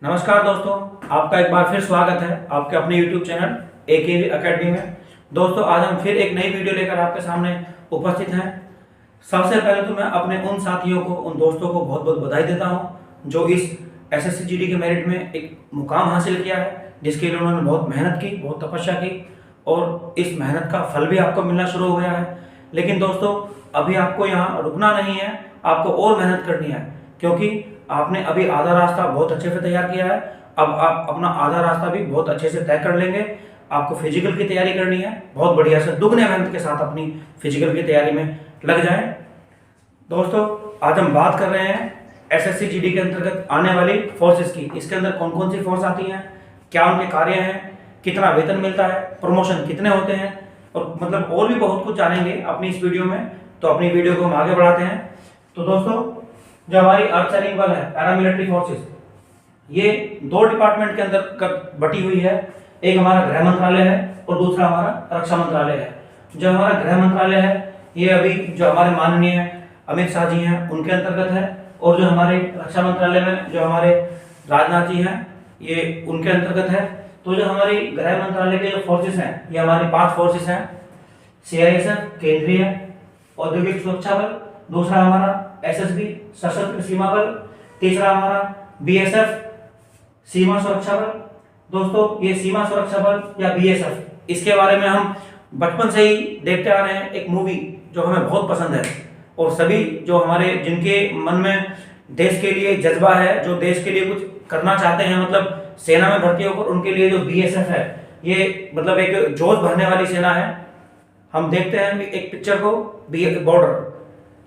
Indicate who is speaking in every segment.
Speaker 1: नमस्कार दोस्तों, आपका एक बार फिर स्वागत है आपके अपने YouTube चैनल AKV अकेडमी में। दोस्तों, आज हम फिर एक नई वीडियो लेकर आपके सामने उपस्थित हैं। सबसे पहले तो मैं अपने उन साथियों को, उन दोस्तों को बहुत बहुत बधाई देता हूं जो इस SSC GD के मेरिट में एक मुकाम हासिल किया है, जिसके लिए उन्होंने बहुत मेहनत की, बहुत तपस्या की और इस मेहनत का फल भी आपको मिलना शुरू हो गया है। लेकिन दोस्तों, अभी आपको यहाँ रुकना नहीं है, आपको और मेहनत करनी है, क्योंकि आपने अभी आधा रास्ता बहुत अच्छे से तैयार किया है। अब आप अपना आधा रास्ता भी बहुत अच्छे से तय कर लेंगे। आपको फिजिकल की तैयारी करनी है, बहुत बढ़िया से दुगने मेहनत के साथ अपनी फिजिकल की तैयारी में लग जाएं। दोस्तों, आज हम बात कर रहे हैं SSC GD के अंतर्गत आने वाली फोर्सेस की। इसके अंदर कौन कौन सी फोर्स आती हैं, क्या उनके कार्य हैं, कितना वेतन मिलता है, प्रमोशन कितने होते हैं और मतलब और भी बहुत कुछ जानेंगे अपनी इस वीडियो में। तो अपनी वीडियो को हम आगे बढ़ाते हैं। तो दोस्तों, जो हमारी अर्ध सैनिक बल है, पैरामिलिट्री फोर्सेस, ये दो डिपार्टमेंट के अंदर बटी हुई है। एक हमारा गृह मंत्रालय है और दूसरा हमारा रक्षा मंत्रालय है। जो हमारा गृह मंत्रालय है, ये अभी जो हमारे माननीय अमित शाह जी हैं उनके अंतर्गत है, और जो हमारे रक्षा मंत्रालय में जो हमारे राजनाथ जी हैं, ये उनके अंतर्गत है। तो जो हमारी गृह मंत्रालय के जो फोर्सेस हैं, ये हमारी 5 फोर्सेस हैं। CISF केंद्रीय औद्योगिक सुरक्षा बल, दूसरा हमारा SSB सशस्त्र सीमा बल, तीसरा हमारा BSF सीमा सुरक्षा बल। दोस्तों, ये सीमा सुरक्षा बल या BSF, इसके बारे में हम बचपन से ही देखते आ रहे हैं। एक मूवी जो हमें बहुत पसंद है, और सभी जो हमारे जिनके मन में देश के लिए जज्बा है, जो देश के लिए कुछ करना चाहते हैं, मतलब सेना में भर्ती होकर, उनके लिए जो BSF है, ये मतलब एक जोश भरने वाली सेना है। हम देखते हैं एक पिक्चर को, बॉर्डर,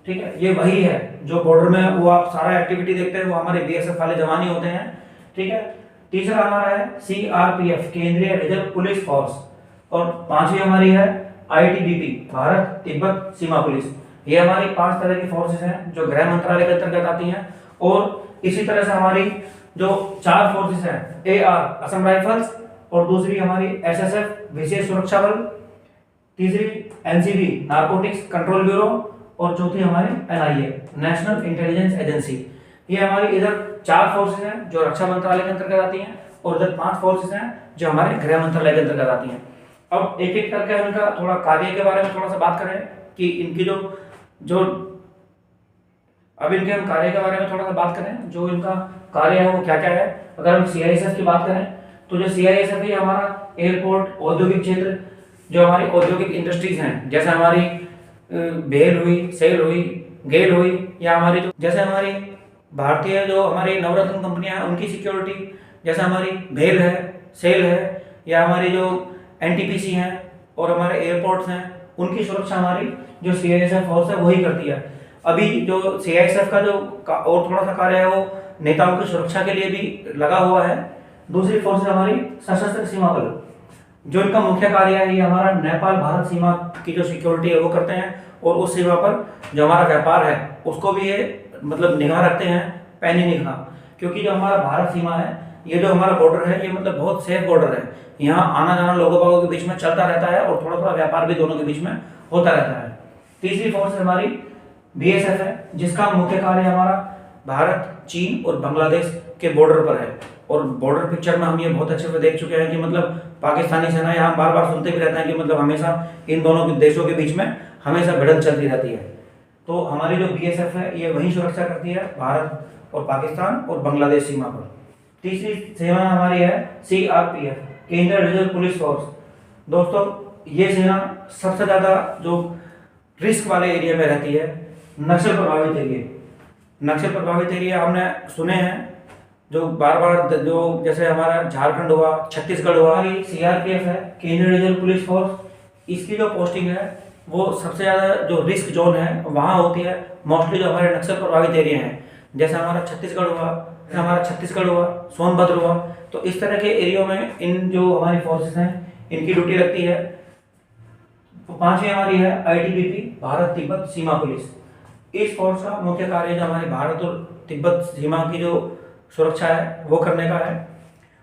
Speaker 1: ठीक है, ये वही है जो बॉर्डर में वो आप सारा एक्टिविटी देखते हैं, वो हमारे BSF वाले जवान ही होते हैं, ठीक है। तीसरा हमारा है CRPF केंद्रीय रिजर्व पुलिस फोर्स, और पांचवी हमारी है ITBP भारत तिब्बत सीमा पुलिस। ये हमारी 5 तरह की फोर्सेस हैं जो गृह मंत्रालय के अंतर्गत आती हैं। और इसी तरह से हमारी जो 4 फोर्सेस हैं, AR असम राइफल्स, और दूसरी हमारी SSF विशेष सुरक्षा बल, तीसरी NCB नारकोटिक्स कंट्रोल ब्यूरो, और चौथी हमारी NIA नेशनल इंटेलिजेंस एजेंसी। ये हमारी इधर 4 फोर्सेस हैं जो रक्षा मंत्रालय के अंतर्गत आती हैं, और इधर 5 फोर्सेस हैं जो हमारे गृह मंत्रालय के अंतर्गत आती हैं। अब एक एक करके इनका थोड़ा कार्य के बारे में थोड़ा सा बात करें कि इनकी जो अब इनके हम कार्य के बारे में थोड़ा सा बात करें, जो इनका कार्य है वो क्या क्या है। अगर हम CISF की बात करें, तो जो CISF है हमारा एयरपोर्ट, औद्योगिक क्षेत्र, जो हमारी औद्योगिक इंडस्ट्रीज हैं, जैसे हमारी बेल हुई, सेल हुई, गेल हुई, या हमारी जो जैसे हमारी भारतीय जो हमारी नवरत्न कंपनियां हैं उनकी सिक्योरिटी, जैसे हमारी बेल है, सेल है, या हमारी जो NTPC हैं और हमारे एयरपोर्ट्स हैं, उनकी सुरक्षा हमारी जो CISF फोर्स है वही करती है। अभी जो CISF का जो और थोड़ा सा कार्य है वो नेताओं की सुरक्षा के लिए भी लगा हुआ है। दूसरी फोर्स है हमारी सशस्त्र सीमा बल, जो इनका मुख्य कार्य है, ये हमारा नेपाल भारत सीमा की जो सिक्योरिटी है वो करते हैं, और उस सीमा पर जो हमारा व्यापार है उसको भी ये मतलब निगाह रखते हैं, पैनी निगाह। क्योंकि जो हमारा भारत सीमा है, ये जो हमारा बॉर्डर है, ये मतलब बहुत सेफ बॉर्डर है। यहाँ आना जाना लोगों बागों के बीच में चलता रहता है, और थोड़ा थोड़ा व्यापार भी दोनों के बीच में होता रहता है। तीसरी फोर्स हमारी BSF है, जिसका मुख्य कार्य हमारा भारत, चीन और बांग्लादेश के बॉर्डर पर है। और बॉर्डर पिक्चर में हम ये बहुत अच्छे से देख चुके हैं कि मतलब पाकिस्तानी सेना, यहाँ बार बार सुनते भी रहते हैं कि मतलब हमेशा इन दोनों के देशों के बीच में हमेशा भिड़ंत चलती रहती है। तो हमारी जो BSF है ये वही सुरक्षा करती है भारत और पाकिस्तान और बांग्लादेश सीमा पर। तीसरी सेना हमारी है CRPF केंद्रीय रिजर्व पुलिस फोर्स। दोस्तों, ये सेना सबसे ज़्यादा जो रिस्क वाले एरिया में रहती है, नक्सल प्रभावित एरिया। नक्सल प्रभावित एरिया हमने सुने हैं, जो बार बार जो जैसे हमारा झारखंड हुआ, छत्तीसगढ़ हुआ। हमारी CRPF है केंद्रीय रिजर्व पुलिस फोर्स, इसकी जो पोस्टिंग है वो सबसे ज़्यादा जो रिस्क जोन है वहाँ होती है, मोस्टली जो हमारे नक्सल प्रभावित एरिया हैं, जैसे हमारा छत्तीसगढ़ हुआ, सोनभद्र हुआ। तो इस तरह के एरियो में इन जो हमारी फोर्सेस हैं इनकी ड्यूटी लगती है। तो 5वीं हमारी है ITBP भारत तिब्बत सीमा पुलिस। इस फोर्स का मुख्य कार्य जो हमारे भारत और तिब्बत सीमा की जो सुरक्षा है वो करने का है।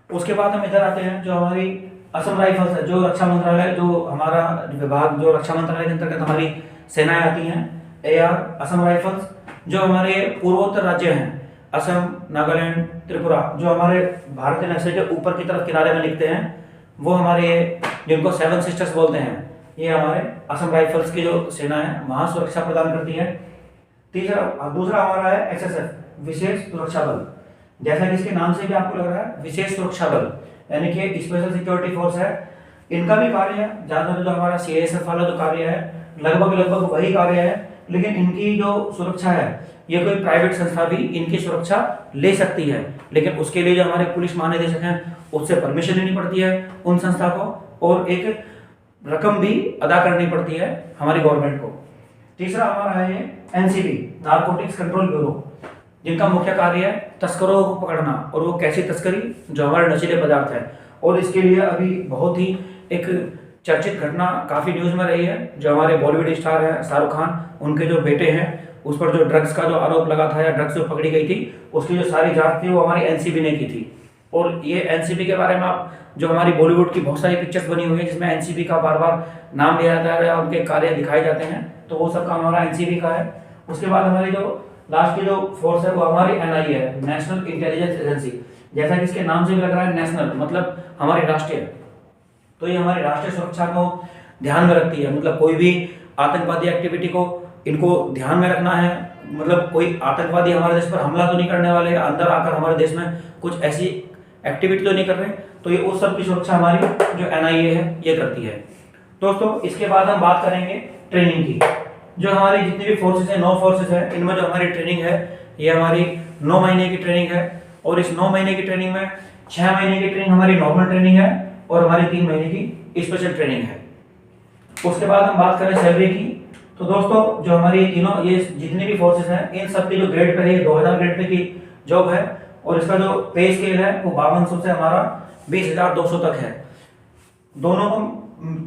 Speaker 1: उसके बाद हम इधर आते हैं, जो हमारी असम राइफल्स है, जो रक्षा मंत्रालय, जो हमारा विभाग जो रक्षा मंत्रालय के अंतर्गत हमारी सेनाएं आती हैं, AR असम राइफल्स, जो हमारे पूर्वोत्तर राज्य हैं असम, नागालैंड, त्रिपुरा, जो हमारे भारतीय नक्शे के ऊपर की तरफ किनारे में लिखते हैं, वो हमारे जिनको 7 सिस्टर्स बोलते हैं, ये हमारे असम राइफल्स की जो सेना है वहाँ सुरक्षा प्रदान करती है। दूसरा हमारा है SSF, विशेष सुरक्षा बल। जैसा कि इसके नाम से भी आपको लग रहा है, विशेष सुरक्षा बल यानी कि स्पेशल सिक्योरिटी फोर्स है। इनका भी कार्य है ज़्यादातर जो हमारा CISF वाला जो कार्य है लगभग वही कार्य है, लेकिन इनकी जो सुरक्षा है ये कोई प्राइवेट संस्था भी इनकी सुरक्षा ले सकती है, लेकिन उसके लिए जो हमारे पुलिस महानिदेशक हैं उससे परमिशन लेनी पड़ती है उन संस्था को, और एक रकम भी अदा करनी पड़ती है हमारी गवर्नमेंट को। तीसरा हमारा है ये NCB, नारकोटिक्स कंट्रोल ब्यूरो, जिनका मुख्य कार्य है तस्करों को पकड़ना, और वो कैसी तस्करी, जो हमारे नशीले पदार्थ है। और इसके लिए अभी बहुत ही एक चर्चित घटना काफ़ी न्यूज़ में रही है, जो हमारे बॉलीवुड स्टार हैं शाहरुख खान, उनके जो बेटे हैं उस पर जो ड्रग्स का जो आरोप लगा था या ड्रग्स जो पकड़ी गई थी उसकी जो सारी जांच थी वो हमारी NCB ने की थी। और ये NCB के बारे में आप जो हमारी बॉलीवुड की बहुत सारी पिक्चर्स बनी हुई है जिसमें NCB का बार बार नाम लिया जाता है या उनके कार्य दिखाए जाते हैं, तो वो सब काम हमारा NCB का है। उसके बाद हमारी जो लास्ट की जो फोर्स है वो हमारी NIA है, नेशनल इंटेलिजेंस एजेंसी। जैसा कि इसके नाम से भी लग रहा है नेशनल मतलब हमारी राष्ट्रीय, तो ये हमारी राष्ट्रीय सुरक्षा को ध्यान में रखती है। मतलब कोई भी आतंकवादी एक्टिविटी को इनको ध्यान में रखना है, मतलब कोई आतंकवादी हमारे देश पर हमला तो नहीं करने वाले, अंदर आकर हमारे देश में कुछ ऐसी एक्टिविटी तो नहीं कर रहे, तो ये उस सब की सुरक्षा हमारी जो NIA है ये करती है। दोस्तों इसके बाद हम बात करेंगे ट्रेनिंग की। जो हमारी जितनी भी फोर्सेस है, 9 फोर्सेस है, इनमें जो हमारी ट्रेनिंग है ये हमारी 9 महीने की ट्रेनिंग है, और इस 9 महीने की ट्रेनिंग में 6 महीने की ट्रेनिंग हमारी नॉर्मल ट्रेनिंग है और हमारी 3 महीने की स्पेशल ट्रेनिंग है। उसके बाद हम बात करें सैलरी की, तो दोस्तों जो हमारी तीनों ये जितनी भी फोर्सेस हैं इन सब की जो ग्रेड पे है, 2000 ग्रेड पे की जॉब है, और इसका जो पे स्केल है वो 5200 से हमारा 20200 तक है। दोनों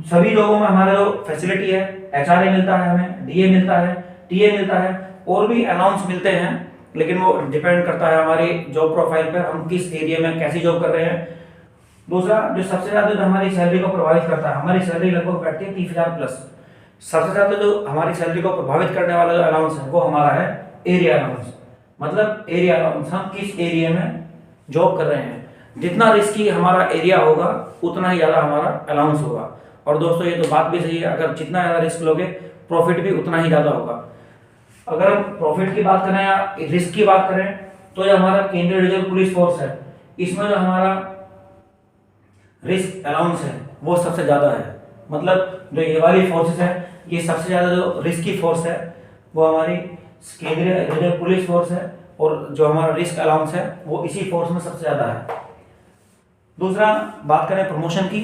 Speaker 1: सभी जॉबों में हमारा जो फैसिलिटी है, HRA मिलता है, हमें DA मिलता है, TA मिलता है, और भी अलाउंस मिलते हैं, लेकिन वो डिपेंड करता है हमारी जॉब प्रोफाइल पर, हम किस एरिया में कैसी जॉब कर रहे हैं। दूसरा जो सबसे ज्यादा जो हमारी सैलरी को प्रभावित करता है, हमारी सैलरी लगभग बैठती है 30,000 प्लस। सबसे ज्यादा जो हमारी सैलरी को प्रभावित करने वाला जो अलाउंस है वो हमारा है एरिया अलाउंस। मतलब एरिया अलाउंस, हम किस एरिया में जॉब कर रहे हैं, जितना रिस्की हमारा एरिया होगा उतना ही ज्यादा हमारा अलाउंस होगा। और दोस्तों ये तो बात भी सही है, अगर जितना ज्यादा रिस्क लोगे प्रॉफिट भी उतना ही ज्यादा होगा। अगर हम प्रॉफिट की बात करें या रिस्क की बात करें, तो जो हमारा केंद्रीय रिजर्व पुलिस फोर्स है इसमें जो हमारा रिस्क अलाउंस है वो सबसे ज्यादा है। मतलब जो ये वाली फोर्सेस है ये सबसे ज्यादा जो रिस्की फोर्स है वो हमारी केंद्रीय रिजर्व पुलिस फोर्स है, और जो हमारा रिस्क अलाउंस है वो इसी फोर्स में सबसे ज्यादा है। दूसरा बात करें प्रमोशन की,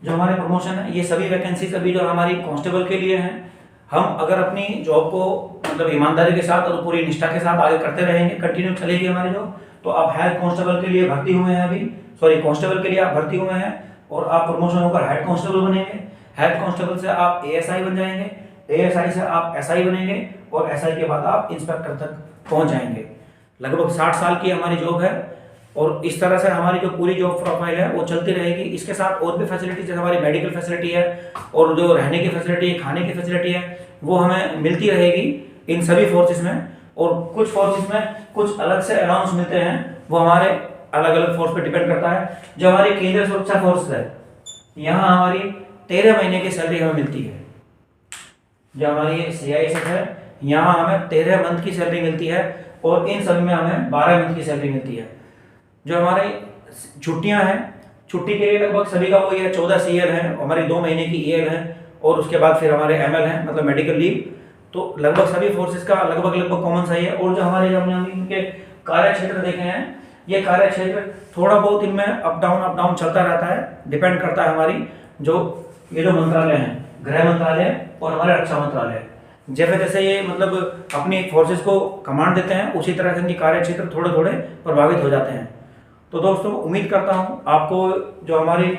Speaker 1: जो हमारे प्रमोशन है ये सभी वैकेंसीज अभी जो हमारी कांस्टेबल के लिए हैं। हम अगर अपनी जॉब को मतलब ईमानदारी के साथ और पूरी निष्ठा के साथ आगे करते रहेंगे, कंटिन्यू चलेगी हमारी जॉब, तो आप हेड कांस्टेबल के लिए भर्ती हुए हैं, अभी कांस्टेबल के लिए आप भर्ती हुए हैं, और आप प्रमोशन होकर हेड कांस्टेबल बनेंगे। हेड कांस्टेबल से आप ASI बन जाएंगे, ASI से आप SI बनेंगे, और SI के बाद आप इंस्पेक्टर तक पहुंच जाएंगे। लगभग 60 साल की हमारी जॉब है, और इस तरह से हमारी जो पूरी जॉब प्रोफाइल है वो चलती रहेगी। इसके साथ और भी फैसिलिटी जैसे हमारी मेडिकल फैसिलिटी है, और जो रहने की फैसिलिटी है, खाने की फैसिलिटी है, वो हमें मिलती रहेगी इन सभी फोर्सेस में। और कुछ फोर्सेस में कुछ अलग से अलाउंस मिलते हैं, वो हमारे अलग अलग फोर्स पे डिपेंड करता है। जो हमारी केंद्रीय सुरक्षा फोर्स है यहाँ हमारी 13 महीने की सैलरी हमें मिलती है। जो हमारी CISF है यहाँ हमें 13 मंथ की सैलरी मिलती है, और इन सभी में हमें 12 मंथ की सैलरी मिलती है। जो हमारी छुट्टियां हैं, छुट्टी के लिए लगभग सभी का वो ये 14 CL है, हमारी 2 महीने की EL है, और उसके बाद फिर हमारे ML है मतलब मेडिकल लीव। तो लगभग सभी फोर्सेस का लगभग कॉमन सा ही है। और जो हमारे हमने इनके कार्य क्षेत्र देखे हैं, ये कार्य क्षेत्र थोड़ा बहुत इनमें अप डाउन चलता रहता है, डिपेंड करता है हमारी जो ये जो मंत्रालय हैं, गृह मंत्रालय और हमारे रक्षा मंत्रालय, जैसे जैसे ये मतलब अपनी फोर्सेस को कमांड देते हैं उसी तरह से इनके कार्य क्षेत्र थोड़े थोड़े प्रभावित हो जाते हैं। तो दोस्तों उम्मीद करता हूँ आपको जो हमारी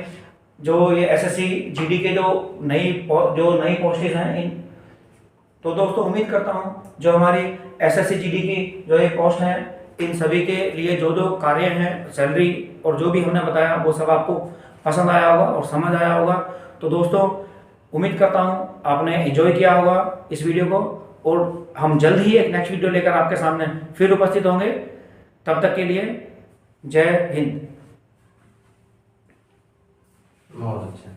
Speaker 1: जो ये SSC GD के जो नई पोस्टेज हैं तो दोस्तों उम्मीद करता हूँ जो हमारी SSC GD की जो ये पोस्ट हैं इन सभी के लिए जो जो कार्य हैं, सैलरी और जो भी हमने बताया वो सब आपको पसंद आया होगा और समझ आया होगा। तो दोस्तों उम्मीद करता हूँ आपने एंजॉय किया होगा इस वीडियो को, और हम जल्द ही एक नेक्स्ट वीडियो लेकर आपके सामने फिर उपस्थित होंगे। तब तक के लिए जय हिंद।
Speaker 2: बहुत अच्छा।